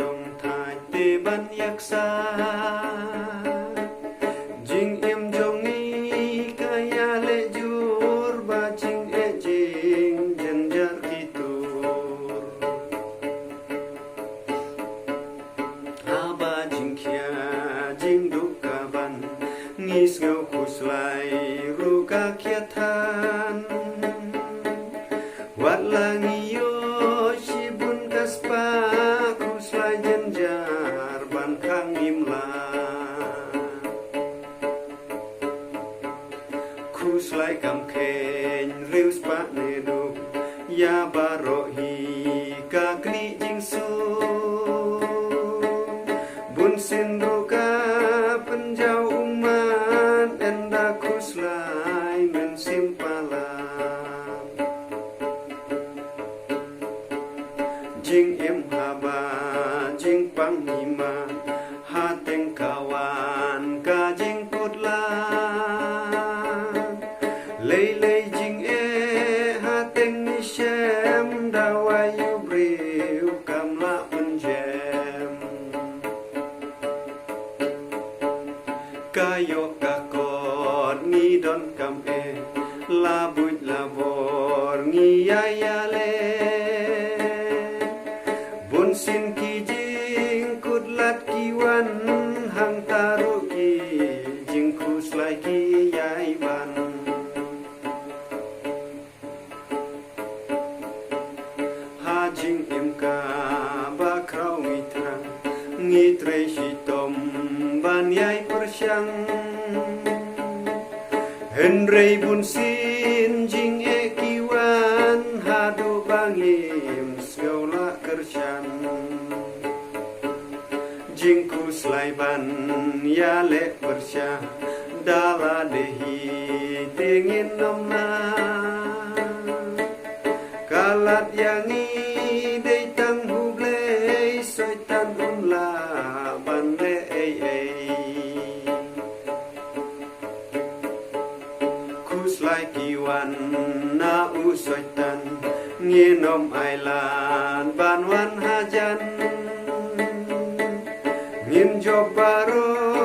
dong thai te ban yak sa jing em jong ni kaya le jur ba jing e jing jynjar kitur aba jing kya jing dukaban ngis ngau kuslai ruka kya than wat langi yo shibun kaspa kuslai jynjar ban khang Ngim la kuslai kam khen riu spa ne du ya baro hi ka kni jing su bun sin ruka penjau uman enda kuslai men simpala jing em haba jing pang hima ha teng kawan ka jing putla lei lei jing e ha teng ni shem dawai yu briu kam la unjem kayo ka kon ni don kam e la buj la bor ngi ya ya le bun sin ki jing kudlat ki wan hang taru ki jing kuslai ki yai ban ha jing em ka ba krau ngi trang ngi tre shi tom ban yai persyang henrei bun sin jing e ki wan hadu bangim skaula kersyan jing kuslai ban ya le persya dala dehi dingin nomna kalat yangi dei tang hublei soitan unla ban le ei kuslai kiwan na u soitan nginom ailan ban wan hajan ngin job baro